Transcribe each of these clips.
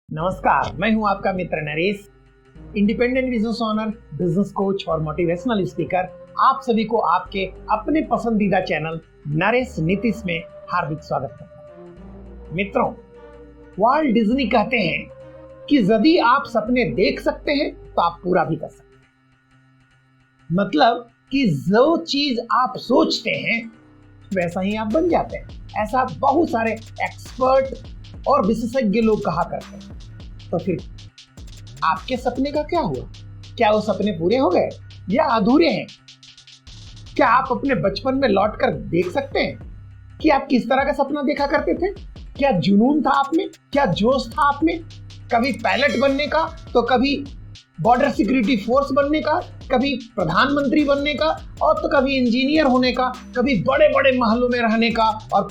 नमस्कार, मैं हूं आपका मित्र Naresh, independent business owner, business coach और मोटिवेशनल स्पीकर। आप सभी को आपके अपने पसंदीदा चैनल नरेश नीतीश में हार्दिक स्वागत करता हूं। मित्रों, वॉल्ट डिज्नी कहते हैं कि यदि आप सपने देख सकते हैं तो आप पूरा भी कर सकते हैं। मतलब कि जो चीज आप सोचते हैं वैसा ही आप बन जाते हैं। ऐसा बहुत सारे एक्सपर्ट और विशेषज्ञ लोग कहा करते हैं। तो फिर आपके सपने का क्या हुआ? क्या वो सपने पूरे हो गए या अधूरे हैं? क्या आप अपने बचपन में लौटकर देख सकते हैं कि आप किस तरह का सपना देखा करते थे? क्या जुनून था आप में? क्या जोश था आप में? कभी पायलट बनने का, तो कभी बॉर्डर सिक्योरिटी फोर्स बनने का, कभी प्रधानमंत्री बनने का, और तो कभी इंजीनियर होने का, कभी बड़े बड़े महलों में रहने का और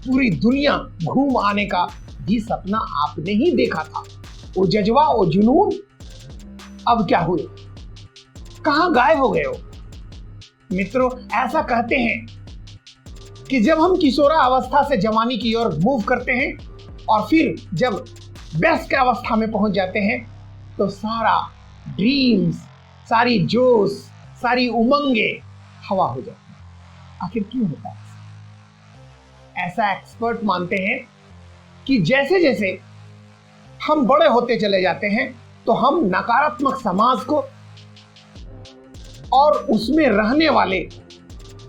पूरी दुनिया घूम आने का भी सपना आपने ही देखा था। वो जज्बा, वो जुनून अब क्या हुए? कहां गायब हो गए हो? मित्रों, ऐसा कहते हैं कि जब हम किशोरा अवस्था से जवानी की ओर मूव करते हैं और फिर जब वयस्क अवस्था में पहुंच जाते हैं तो सारा ड्रीम्स, सारी जोश, सारी उमंगे हवा हो जाती है। आखिर क्यों होता है ऐसा? एक्सपर्ट मानते हैं कि जैसे जैसे हम बड़े होते चले जाते हैं तो हम नकारात्मक समाज को और उसमें रहने वाले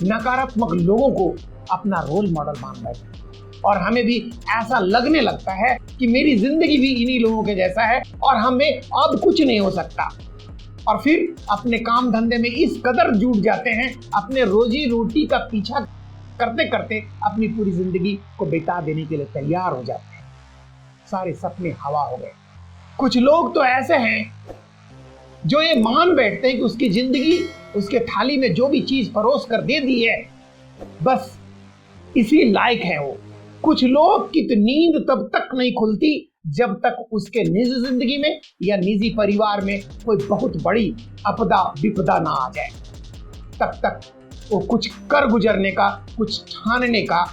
नकारात्मक लोगों को अपना रोल मॉडल मान बैठते हैं और हमें भी ऐसा लगने लगता है कि मेरी जिंदगी भी इन्हीं लोगों के जैसा है और हमें अब कुछ नहीं हो सकता। और फिर अपने काम धंधे में इस कदर जुट जाते हैं, अपने रोजी रोटी का पीछा करते करते अपनी पूरी जिंदगी को बिता देने के लिए तैयार हो जाते हैं। सारे सपने हवा हो गए। कुछ लोग तो ऐसे हैं जो ये मान बैठते हैं कि उसकी जिंदगी, उसके थाली में जो भी चीज परोस कर दे दी है, बस इसी लायक है वो। कुछ लोग की तो नींद तब तक नहीं खुलती जब तक उसके निजी जिंदगी में या निजी परिवार में कोई बहुत बड़ी आपदा विपदा ना आ जाए। तब तक वो कुछ कर गुजरने का, कुछ ठानने का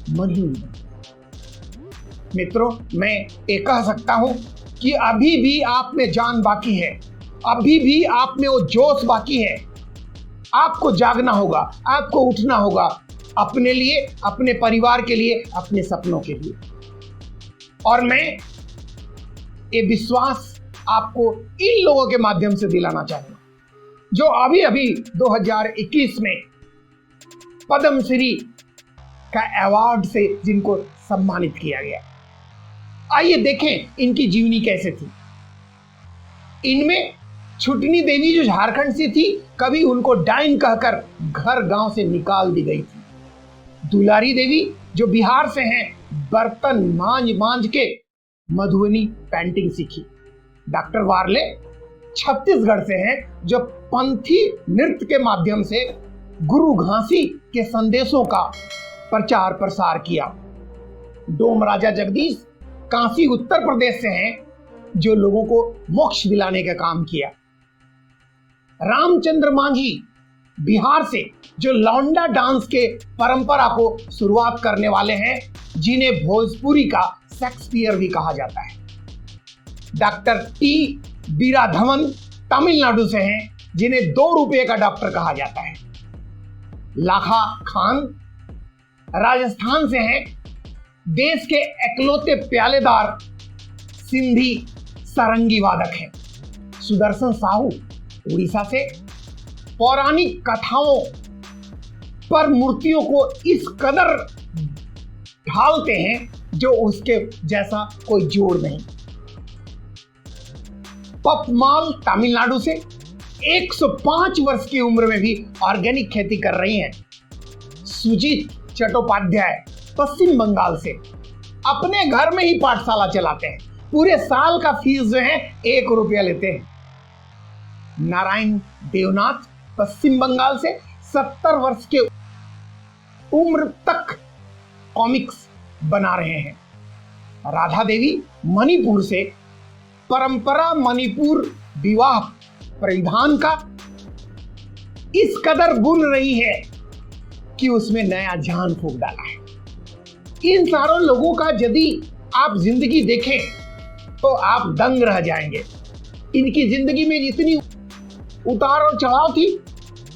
मन ही नहीं। मित्रों, मैं ये कह सकता हूं कि अभी भी आप में जान बाकी है, अभी भी आप में वो जोश बाकी है। आपको जागना होगा, आपको उठना होगा अपने लिए, अपने परिवार के लिए, अपने सपनों के लिए। और मैं ये विश्वास आपको इन लोगों के माध्यम से दिलाना चाहूंगा जो अभी अभी 2021 में पद्मश्री का अवार्ड से जिनको सम्मानित किया गया। आइए देखें इनकी जीवनी कैसे थी। इनमें छुटनी देवी जो झारखंड से थी, कभी उनको डाइन कहकर घर गांव से निकाल दी गई थी। दुलारी देवी जो बिहार से हैं, बर्तन मांझ मांझ के मधुबनी पेंटिंग सीखी। डॉक्टर वार्ले छत्तीसगढ़ से हैं जो पंथी नृत्य के माध्यम से गुरु घासी के संदेशों का प्रचार प्रसार किया। डोम राजा जगदीश काशी उत्तर प्रदेश से हैं जो लोगों को मोक्ष दिलाने का काम किया। रामचंद्र मांझी बिहार से जो लौंडा डांस के परंपरा को शुरुआत करने वाले हैं, जिन्हें भोजपुरी का शेक्सपियर भी कहा जाता है। डॉक्टर टी वीराधवन तमिलनाडु से हैं जिन्हें 2 रुपये का डॉक्टर कहा जाता है। लाखा खान राजस्थान से हैं, देश के एकलौते प्यालेदार सिंधी सारंगी वादक हैं। सुदर्शन साहू उड़ीसा से पौराणिक कथाओं पर मूर्तियों को इस कदर ढालते हैं जो उसके जैसा कोई जोड़ नहीं। पपमाल तमिलनाडु से 105 वर्ष की उम्र में भी ऑर्गेनिक खेती कर रही हैं। सुजीत चट्टोपाध्याय पश्चिम बंगाल से अपने घर में ही पाठशाला चलाते हैं। पूरे साल का फीस जो है 1 रुपया लेते हैं। नारायण देवनाथ पश्चिम बंगाल से 70 वर्ष के उम्र तक कॉमिक्स बना रहे हैं। राधा देवी मणिपुर से परंपरा मणिपुर विवाह परिधान का इस कदर बुन रही है कि उसमें नया जान फूंक डाला है। इन सारों लोगों का यदि आप जिंदगी देखें तो आप दंग रह जाएंगे। इनकी जिंदगी में इतनी उतार और चढ़ाव थी,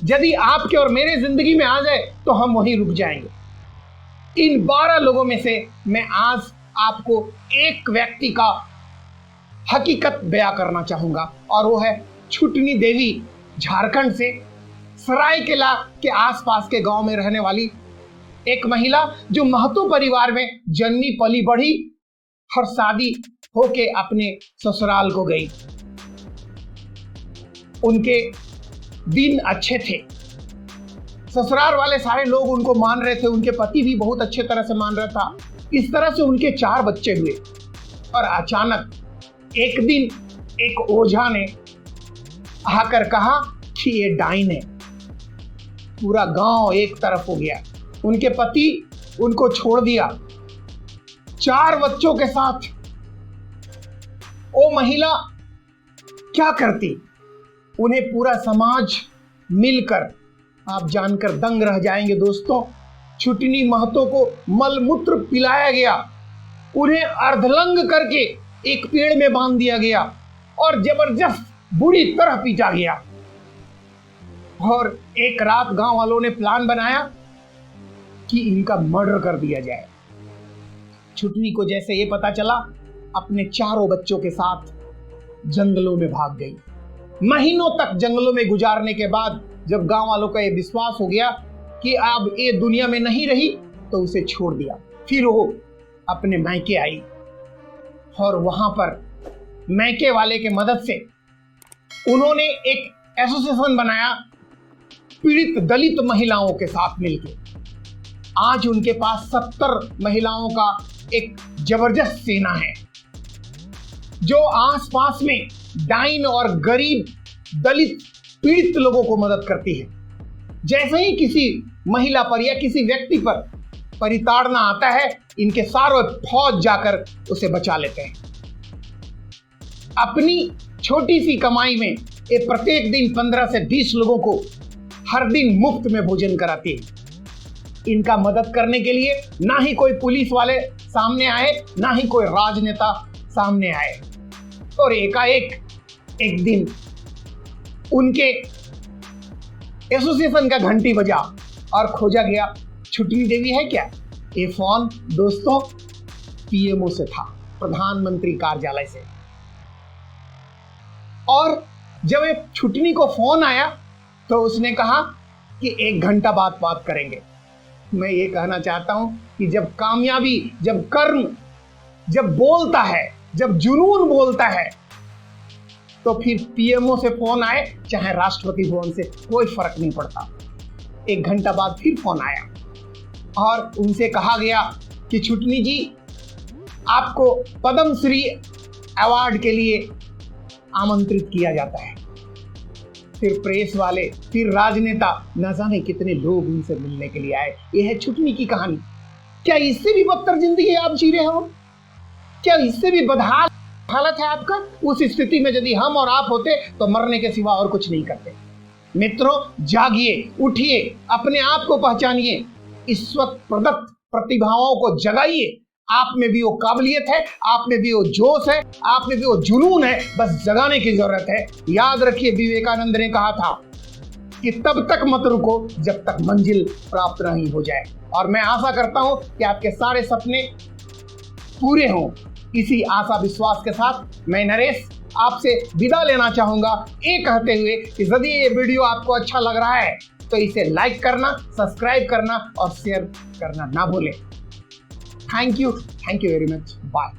यदि आपके और मेरे जिंदगी में आ जाए तो हम वहीं रुक जाएंगे। इन 12 लोगों में से मैं आज आपको एक व्यक्ति का हकीकत बयां करना चाहूंगा, और वो है छुटनी देवी, झारखंड से सरायकेला के आसपास के गांव में रहने वाली एक महिला, जो महतो परिवार में जन्मी पली बढ़ी और शादी होके अपने ससुराल को गई। उनके दिन अच्छे थे, ससुराल वाले सारे लोग उनको मान रहे थे, उनके पति भी बहुत अच्छे तरह से मान रहा था। इस तरह से उनके 4 बच्चे हुए, और अचानक एक दिन एक ओझा ने आकर कहा कि ये डाइन है। पूरा गांव एक तरफ हो गया। उनके पति उनको छोड़ दिया 4 बच्चों के साथ। वो महिला क्या करती, उन्हें पूरा समाज मिलकर, आप जानकर दंग रह जाएंगे दोस्तों, छुटनी महतो को मलमूत्र पिलाया गया। उन्हें अर्धलंग करके एक पेड़ में बांध दिया गया और जबरदस्त बुरी तरह पीटा गया। और एक रात गांव वालों ने प्लान बनाया कि इनका मर्डर कर दिया जाए। छुटनी को जैसे ये पता चला, अपने 4 बच्चों के साथ जंगलों में भाग गई। महीनों तक जंगलों में गुजारने के बाद जब गांव वालों का ये विश्वास हो गया कि अब ये दुनिया में नहीं रही, तो उसे छोड़ दिया। फिर वो अपने मायके आई और वहां पर मायके वाले के मदद से उन्होंने एक एसोसिएशन बनाया पीड़ित दलित महिलाओं के साथ मिलकर। आज उनके पास 70 महिलाओं का एक जबरदस्त सेना है, जो आसपास में डाइन और गरीब दलित पीड़ित लोगों को मदद करती है। जैसे ही किसी महिला पर या किसी व्यक्ति पर परिताड़ना आता है, इनके सारे फौज जाकर उसे बचा लेते हैं। अपनी छोटी सी कमाई में ये प्रत्येक दिन 15 से 20 लोगों को हर दिन मुफ्त में भोजन कराती है। इनका मदद करने के लिए ना ही कोई पुलिस वाले सामने आए, ना ही कोई राजनेता सामने आए। और एकाएक एक दिन उनके एसोसिएशन का घंटी बजा और खोजा गया, छुटनी देवी है क्या? ये फोन दोस्तों पीएमओ से था, प्रधानमंत्री कार्यालय से। और जब ये छुटनी को फोन आया तो उसने कहा कि 1 घंटा बाद बात करेंगे। मैं ये कहना चाहता हूं कि जब कामयाबी, जब कर्म, जब बोलता है, जब जुनून बोलता है, तो फिर पीएमओ से फोन आए चाहे राष्ट्रपति भवन से, कोई फर्क नहीं पड़ता। 1 घंटा बाद फिर फोन आया और उनसे कहा गया कि छुटनी जी, आपको पद्मश्री अवार्ड के लिए आमंत्रित किया जाता है। फिर प्रेस वाले, फिर राजनेता, न जाने कितने लोग उनसे मिलने के लिए आए। यह है छुटनी की कहानी। क्या इससे भी बदतर जिंदगी आप जी रहे हो? क्या इससे भी बदहाल हालत है आपका? उस स्थिति में यदि हम और आप होते तो मरने के सिवा और कुछ नहीं करते। मित्रों, जागिए, उठिए, अपने आप को पहचानिए, ईश्वर प्रदत्त प्रतिभाओं को जगाइए। आप में भी वो काबिलियत है, आप में भी वो जोश है, आप में भी वो जुनून है, बस जगाने की जरूरत है। याद रखिए, विवेकानंद ने कहा था कि तब तक मत रुको जब तक मंजिल प्राप्त नहीं हो जाए। और मैं आशा करता हूं कि आपके सारे सपने पूरे हों। इसी आशा विश्वास के साथ मैं नरेश आपसे विदा लेना चाहूंगा, ये कहते हुए कि यदि ये वीडियो आपको अच्छा लग रहा है तो इसे लाइक करना, सब्सक्राइब करना और शेयर करना ना भूलें। Thank you very much. Bye.